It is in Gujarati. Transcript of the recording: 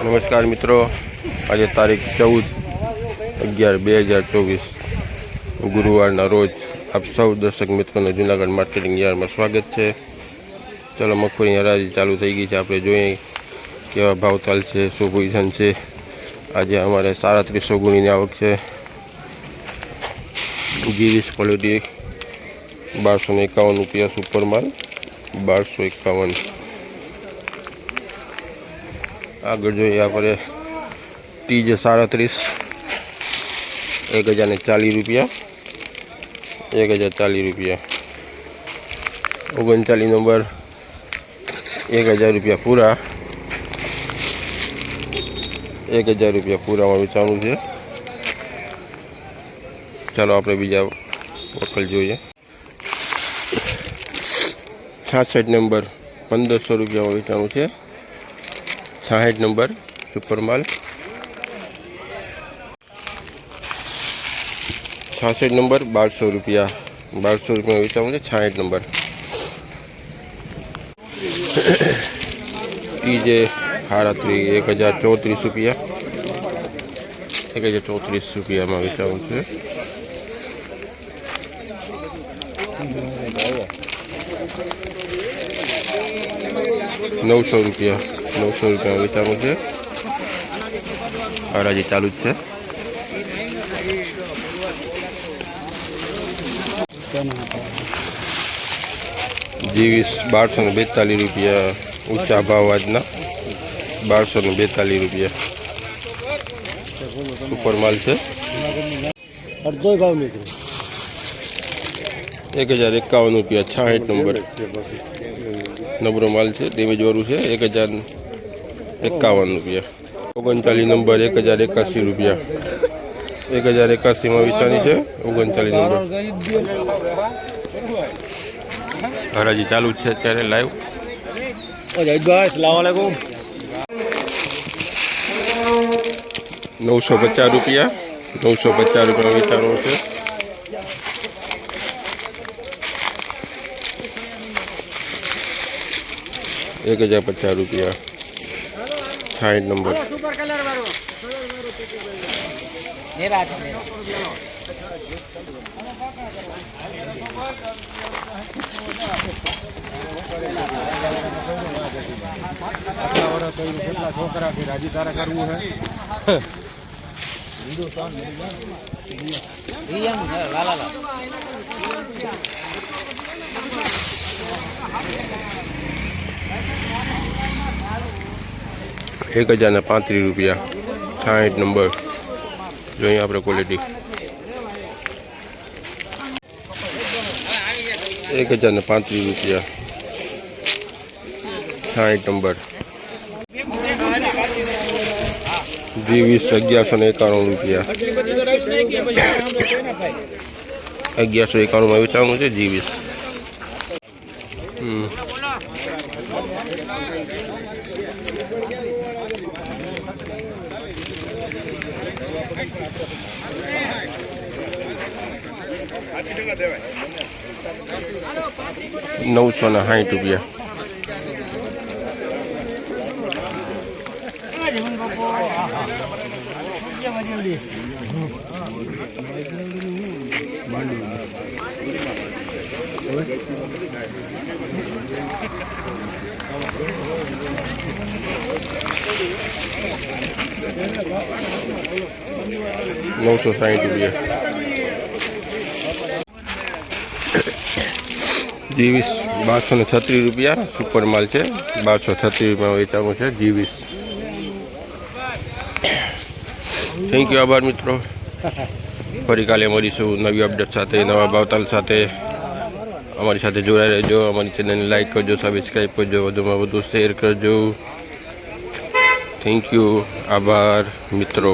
નમસ્કાર મિત્રો, આજે તારીખ 14/11/2024 ગુરુવારના રોજ આપ સૌ દર્શક મિત્રોનું જૂનાગઢ માર્કેટિંગ યાર્ડમાં સ્વાગત છે. ચલો, મગફળી હરાજી ચાલુ થઈ ગઈ છે. આપણે જોઈએ કેવા ભાવતાલ છે, શું પોઝિશન છે. આજે અમારે 3700 ગુણીની આવક છે. G20 ક્વોલિટી 1251 રૂપિયા, સુપર માલ 1251. આગળ જોઈએ આપણે TJ 37 1040 રૂપિયા, 1040 રૂપિયા. 39 નંબર 1000 રૂપિયા પૂરા, 1000 રૂપિયા પૂરામાં વેચાણું છે. ચાલો આપણે બીજા વકલ જોઈએ. 66 નંબર 1500 રૂપિયામાં વેચાણું છે. 66 નંબર સુપર માલ. 66 નંબર 1200 રૂપિયા, 1200 રૂપિયામાં વેચાણું છે. 66 નંબર TJ 1034 રૂપિયા, 1034 રૂપિયામાં વેચાણું છે. 900 રૂપિયા, 900 રૂપિયામાં વેચાણું છે. હરાજી ચાલુ જ છે. G20 1242 રૂપિયા, ઊંચા ભાવ આજના 1242 રૂપિયા. સુપર માલ છે. 1051 રૂપિયા, 66 નંબર નબરો માલ છે. ડેમેજ વાળું છે. 1051 રૂપિયા. 39 નંબર 1081 રૂપિયા, 1081માં વેચાણી છે. 39 નંબર હરાજી ચાલુ છે અત્યારે લાઈવ. 950 રૂપિયા, 950 રૂપિયા વેચાણું છે. 1050 રૂપિયા, 60 નંબર. 1035 રૂપિયા, 60 નંબર. જોઈએ આપણે ક્વોલિટી. 1035 રૂપિયા, 60 નંબર. G20 1191 રૂપિયા, 1191માં વેચાણું છે. G20 960 રૂપિયા. G20 1236 રૂપિયા, સુપર માલ છે. 1236 રૂપિયામાં વેચાણું છે. G20. થેન્ક યુ, આભાર મિત્રો. ફરી કાલે મળીશું નવી અપડેટ સાથે, નવા ભાવતાલ સાથે. અમારી સાથે જોડાઈ રહેજો. અમારી ચેનલને લાઈક કરજો, સબસ્ક્રાઈબ કરજો, વધુમાં વધુ શેર કરજો. થેન્ક યુ, આભાર મિત્રો.